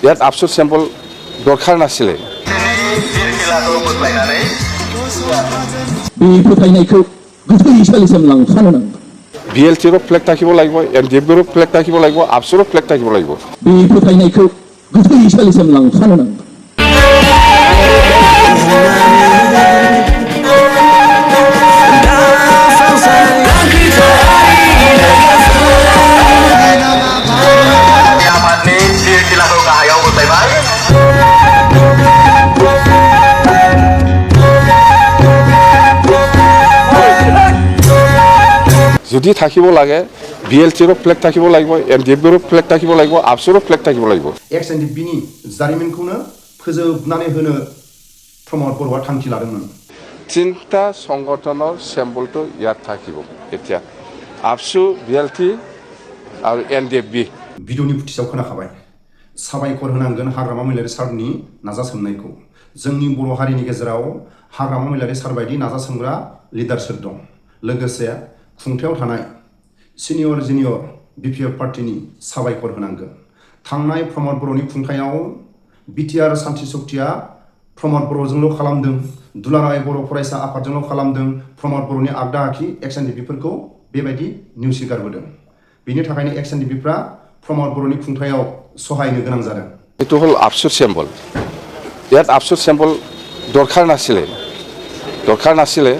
ইয়াত আফচোচ চেম্পল দৰকাৰ নাছিলে BLTৰো ফ্লেগ থাকিব লাগিব NDFBৰো ফ্লেগ থাকিব লাগিব আফচৰো ফ্লেগ থাকিব লাগিব যদি থাকিব লাগে BLTৰো ফ্লেগ থাকিব লাগিব NDFBৰো ফ্লেগ থাকিব লাগিব আফচৰো ফ্লেগ থাকিব লাগিব XNDPनि जारिमिनखौनो फोजोबनानै होनो प्रमद बर'आ थांखि लादोंमोन তিনিটা সংগঠনৰ চেম্বলটো ইয়াত থাকিব এতিয়া আফচু BLT আৰু NDFB भिडिअनि फुटेजाव खोनाखाबाय साबायखर होनांगोन हाग्रामा महिलारि सारनि नाजासोमनायखौ जोंनि बर' हारिनि गेजेराव हाग्रामा महिलारि सार बायदि नाजासोमग्रा लिडारफोर दं लोगोसे खुंथायाव थानाय सिनियर जुनियर BPF पार्टीनि साबायखर होनांगोन थांनाय प्रमद बर'नि खुंथायाव BTR सान्थि शक्तिया प्रमद बर'जोंल' खालामदों दुलाराय बर' फरायसा आफादजोंल' खालामदों प्रमद बर'नि आगदा आखि XNDPफोरखौ बेबायदि नेवसिगारबोदों बेनि थाखायनो XNDPफ्रा प्रमद बर'नि खुंथायाव सहायनो गोनां जादों एतु हल आफसुस सेम्बल ইয়াত আফসুস सेम्बल দৰকাৰ নাছিলে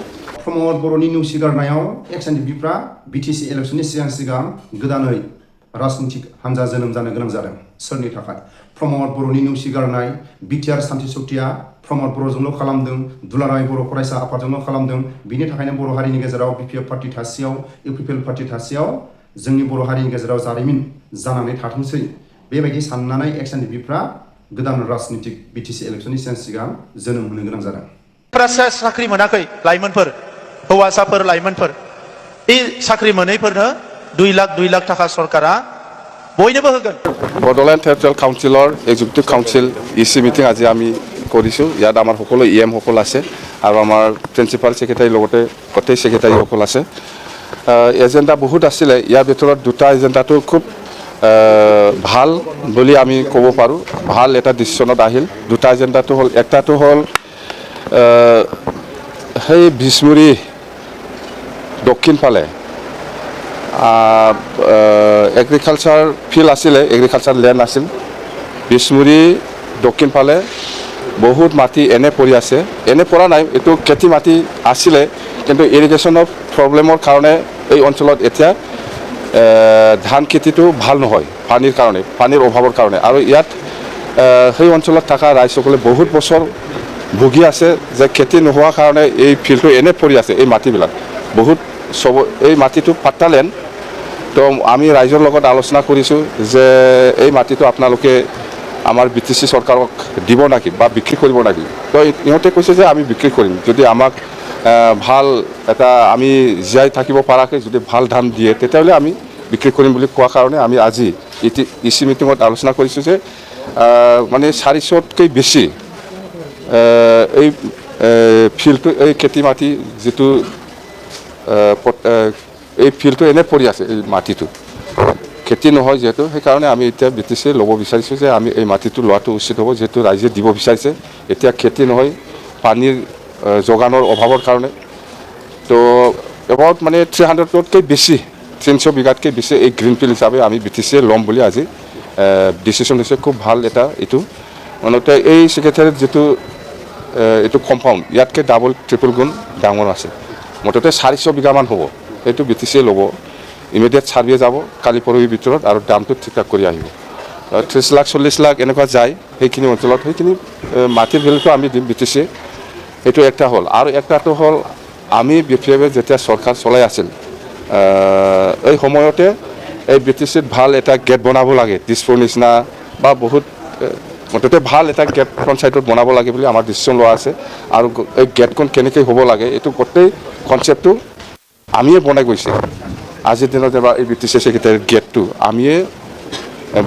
प्रमद बर'नि नेवसिगारनायाव XNDPफ्रा BTC इलेक्शननि सिगां गोदानै राजनीतिक हान्जा जोनोम जानो गोनां जादों सोरनि थाखाय प्रमद बर'नि नेवसिगारनाय BTR सान्थि शक्तिया प्रमद बर'जोंल' खालामदों दुलाराय बर' फरायसा आफादजोंल' खालामदों बिनि थाखायनो बर' हारिनि गेजेराव BPF पार्टी थासेयाव UPPL पार्टी थासेयाव जोंनि बर' हारिनि गेजेराव जारिमिन जानानै थाथोंसै बेबायदि साननानै XNDPफ्रा गोदान राजनीतिक BTC इलेक्शननि सिगां जोनोम होनो गोनां जादों साख्रि मोनाखै लाइमोनफोर हौवासाफोर लाइमोनफोर बे साख्रि मोनैफोरनो 2 लाख টাকা सरकारा बयनोबो होगोन বড়োলেণ্ড টেৰিটৰিয়েল কাউন্সিলৰ এক্সিকিউটিভ কাউন্সিল ইচি মিটিং আজি আমি কৰিছোঁ ইয়াত আমাৰ সকলো EM সকল আছে আৰু আমাৰ প্ৰিন্সিপাল সেক্ৰেটাৰীৰ লগতে গোটেই সেক্ৰেটাৰীসকল আছে এজেণ্ডা বহুত আছিলে ইয়াৰ ভিতৰত দুটা এজেণ্ডাটো খুব ভাল বুলি আমি ক'ব পাৰোঁ ভাল এটা ডিচিশ্যনত আহিল দুটা এজেণ্ডাটো হ'ল একটাটো হ'ল সেই বিষ্ণুৰী দক্ষিণ ফালে এগ্ৰিকালচাৰ ফিল্ড আছিলে এগ্ৰিকালচাৰ লেণ্ড আছিল বিষ্ণুৰী দক্ষিণ ফালে বহুত মাটি এনে পৰি আছে এনে পৰা নাই এইটো খেতি মাটি আছিলে কিন্তু ইৰিগেশ্যনৰ প্ৰব্লেমৰ কাৰণে এই অঞ্চলত এতিয়া ধান খেতিটো ভাল নহয় পানীৰ অভাৱৰ কাৰণে আৰু ইয়াত সেই অঞ্চলত থকা ৰাইজসকলে বহুত বছৰ ভুগি আছে যে খেতি নোহোৱাৰ কাৰণে এই ফিল্ডটো এনে পৰি আছে এই মাটিবিলাক বহুত এই মাটিটো পাট্টালেণ্ড তো আমি ৰাইজৰ লগত আলোচনা কৰিছোঁ যে এই মাটিটো আপোনালোকে আমাৰ BTC চৰকাৰক দিব নেকি বা বিক্ৰী কৰিব নেকি তো ইহঁতে কৈছে যে আমি বিক্ৰী কৰিম যদি আমাক ভাল এটা আমি জীয়াই থাকিব পৰাকৈ যদি ভাল ধান দিয়ে তেতিয়াহ'লে আমি বিক্ৰী কৰিম বুলি কোৱা কাৰণে আমি আজি ইচি মিটিঙত আলোচনা কৰিছোঁ যে মানে 400তকৈ বেছি এই ফিল্ডটো এই খেতি মাটি যিটো এই ফিল্ডটো এনে পৰি আছে এই মাটিটো খেতি নহয় যেহেতু সেইকাৰণে আমি এতিয়া BTC ল'ব বিচাৰিছোঁ যে আমি এই মাটিটো লোৱাটো উচিত হ'ব যেহেতু ৰাইজে দিব বিচাৰিছে এতিয়া খেতি নহয় পানীৰ যোগানৰ অভাৱৰ কাৰণে তো এবাউট মানে 300তকৈ বেছি 300 বিঘাতকৈ বেছি এই গ্ৰীণ ফিল্ড হিচাপে আমি BTC ল'ম বুলি আজি ডিচিশ্যন হৈছে খুব ভাল এটা এইটো মানতে এই সেক্ৰেটাৰীত যিটো এইটো কম্পাউণ্ড ইয়াতকৈ ডাবল ট্ৰিপল গুণ ডাঙৰ আছে মুঠতে 400 বিঘামান হ'ব এইটো BTC ল'ব ইমিডিয়েট ছাৰ্ভে যাব কালি পৰহিৰ ভিতৰত আৰু দামটো ঠিক ঠাক কৰি আহিব 30 লাখ 40 লাখ এনেকুৱা যায় সেইখিনি অঞ্চলত সেইখিনি মাটিৰ ভেলুটো আমি দিম BTC এইটো একটা হ'ল আৰু একটাটো হ'ল আমি BPF যেতিয়া চৰকাৰ চলাই আছিল এই সময়তে এই BTCত ভাল এটা গেট বনাব লাগে দিছপুৰ নিচিনা বা বহুত মুঠতে ভাল এটা গেট পঞ্চায়তত বনাব লাগে বুলি আমাৰ ডিচিশ্যন লোৱা আছে আৰু এই গেটখন কেনেকৈ হ'ব লাগে এইটো গোটেই কনচেপ্টটো আমিয়ে বনাই গৈছে আজিৰ দিনত এবাৰ এই BTC সেক্ৰেটাৰীৰ গেটটো আমিয়ে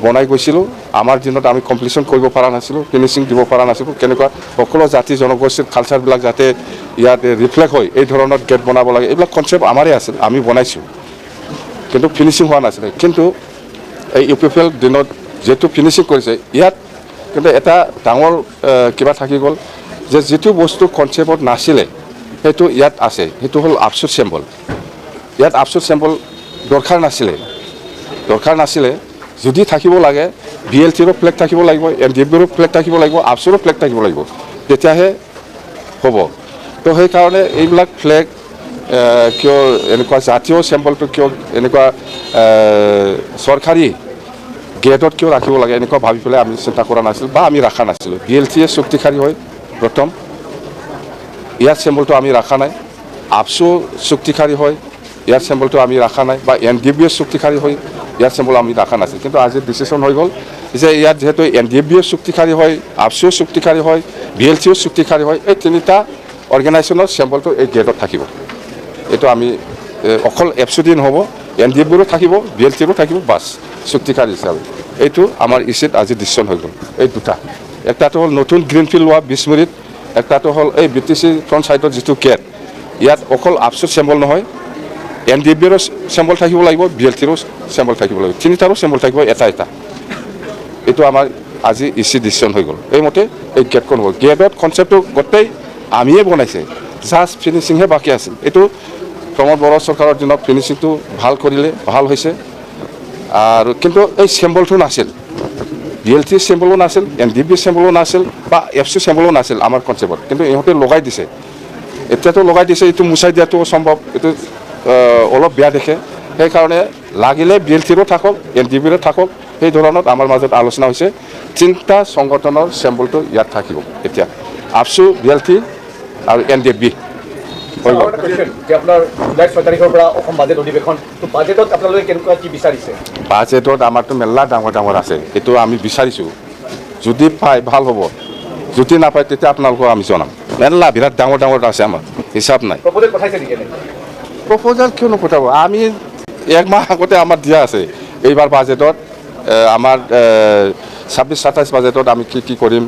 বনাই গৈছিলোঁ আমাৰ দিনত আমি কমপ্লিশ্যন কৰিব পৰা নাছিলোঁ ফিনিচিং দিব পৰা নাছিলোঁ কেনেকুৱা সকলো জাতি জনগোষ্ঠীৰ কালচাৰবিলাক যাতে ইয়াত ৰিফ্লেক্ট হয় এই ধৰণৰ গেট বনাব লাগে এইবিলাক কনচেপ্ট আমাৰে আছিল আমি বনাইছোঁ কিন্তু ফিনিচিং হোৱা নাছিলে কিন্তু এই UPPL দিনত যেহেতু ফিনিচিং কৰিছে ইয়াত কিন্তু এটা ডাঙৰ কিবা থাকি গ'ল যে যিটো বস্তু কনচেপ্টত নাছিলে সেইটো ইয়াত আছে, সেইটো হ'ল আফচুচ চেম্বল। ইয়াত আফচুচ চেম্বল দৰকাৰ নাছিলে। যদি থাকিব লাগে BLTৰো ফ্লেগ থাকিব লাগিব, NDFBৰো ফ্লেগ থাকিব লাগিব, আফচুৰো ফ্লেগ থাকিব লাগিব, তেতিয়াহে হ'ব। তো সেইকাৰণে এইবিলাক ফ্লেগ কিয় এনেকুৱা জাতীয় চেম্বলটো কিয় এনেকুৱা চৰকাৰী গেটত কিয় ৰাখিব লাগে এনেকুৱা ভাবি পেলাই আমি চিন্তা কৰা নাছিলোঁ বা আমি ৰখা নাছিলোঁ। BLTয়ে চুক্তিকাৰী হয় প্ৰথম, ইয়াৰ চেম্বলটো আমি ৰখা নাই। আফচু চুক্তিকাৰী হয়, ইয়াৰ চেম্বলটো আমি ৰখা নাই, বা NDFBয়ে চুক্তিকাৰী হয়, ইয়াৰ চেম্বল আমি ৰখা নাছিল। কিন্তু আজি ডিচিশ্যন হৈ গ'ল যে ইয়াত যিহেতু NDFBয়ে চুক্তিকাৰী হয়, আফচুও চুক্তিকাৰী হয়, BLTও চুক্তিকাৰী হয়, এই তিনিটা অৰ্গেনাইজেশ্যনৰ চেম্বলটো এই গেটত থাকিব। এইটো আমি অকল এফচুদি নহ'ব, NDFBৰো থাকিব, BLTৰো থাকিব, বাছ চুক্তিকাৰী হিচাপে। এইটো আমাৰ ইচিত আজি ডিচিশ্যন হৈ গ'ল। এই দুটা, একটাটো হ'ল নতুন গ্ৰীণফিল্ড লোৱা বিছমুৰীত, একটাটো হ'ল এই BTC ফ্ৰণ্ট ছাইডত যিটো গেট, ইয়াত অকল আফচুৰ চেম্বল নহয়, NDFBৰো চেম্বল থাকিব লাগিব, BLTৰো চেম্বল থাকিব লাগিব, তিনিটাৰো চেম্বল থাকিব এটা। এইটো আমাৰ আজি ইচি ডিচিশ্যন হৈ গ'ল। এইমতে এই গেটখন হ'ল। গেটত কনচেপ্টটো গোটেই আমিয়ে বনাইছে, জাষ্ট ফিনিচিংহে বাকী আছিল। এইটো প্ৰমোদ বড়ো চৰকাৰৰ দিনত ফিনিচিংটো ভাল কৰিলে, ভাল হৈছে। আৰু কিন্তু এই চেম্বলটো নাছিল, BLT চেম্বলো নাছিল, NDFB চেম্বলো নাছিল, বা FC চেম্বলো নাছিল আমাৰ কনচেপ্টত। কিন্তু ইহঁতে লগাই দিছে, এতিয়াতো লগাই দিছে, এইটো মুচাই দিয়াটো সম্ভৱ, এইটো অলপ বেয়া দেখে। সেইকাৰণে লাগিলে BLTৰো থাকক, NDFBৰো থাকক, সেই ধৰণত আমাৰ মাজত আলোচনা হৈছে। তিনিটা সংগঠনৰ চেম্বলটো ইয়াত থাকিব এতিয়া, আফচু, BLT আৰু NDFB। আপোনাৰ জুলাই 6 তাৰিখৰ পৰা অসম বাজেট অধিৱেশন, বাজেটত আপোনালোকে কেনেকুৱা কি বিচাৰিছে? বাজেটত আমাৰতো মেলা ডাঙৰ আছে, এইটো আমি বিচাৰিছোঁ। যদি পায় ভাল হ'ব, যদি নাপায় তেতিয়া আপোনালোকক আমি জনাম। মেলা বিৰাট ডাঙৰ আছে, আমাৰ হিচাপ নাই। প্ৰপ'জেল পঠাইছে নেকি? প্ৰপ'জেল কিয় নপঠাব? আমি 1 মাহ আগতে আমাৰ দিয়া আছে। এইবাৰ বাজেটত আমাৰ 26-27 বাজেটত আমি কি কৰিম,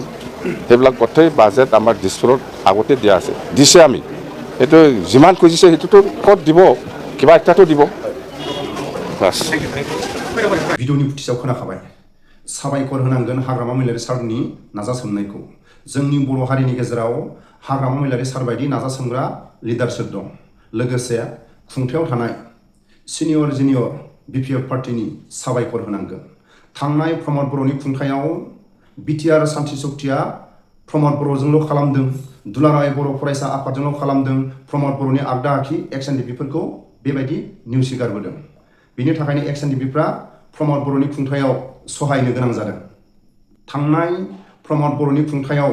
সেইবিলাক গোটেই বাজেট আমাৰ দিছপুৰত আগতে দিয়া আছে, দিছে আমি। সেইটো যিমান খুজিছে সেইটোতো ক'ত দিব, কিবা একটাতো দিব। বাছ। भिडिअनि फुटेजाव खोनाखाबाय। साबायखर होनांगोन हाग्रामा महिलारि सारनि नाजासोमनायखौ। जोंनि बर' हारिनि गेजेराव हाग्रामा महिलारि सार बायदि नाजासोमग्रा लिडारफोर दं। लोगोसे खुंथायाव थानाय सिनियर जुनियर BPF पार्टिनि साबायखर होनांगोन। थांनाय प्रमद बर'नि खुंथायाव BTR सान्थि शक्तिया प्रमद बर'जोंल' खालामदों, दुलाराय बर' फरायसा आफादजोंल' खालामदों, प्रमद बर'नि आगदा आखि XNDP-फोरखौ बेबायदि नेवसिगारबोदों। बिनि थाखायनो XNDP-फ्रा प्रमद बर'नि खुंथायाव सहायनो गोनां जादों। थांनाय प्रमद बर'नि खुंथायाव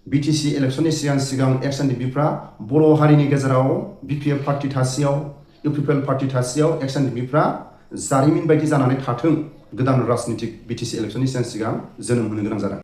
BTC इलेक्शननि सिगां XNDP-फ्रा बर' हारिनि गेजेराव BPF पार्टी थासेयाव, UPPL पार्टी थासेयाव XNDP-फ्रा जारिमिन बायदि जानानै थाथों, गोदान राजनितिक BTC इलेक्शननि सिगां जोनोम होनो गोनां जादों।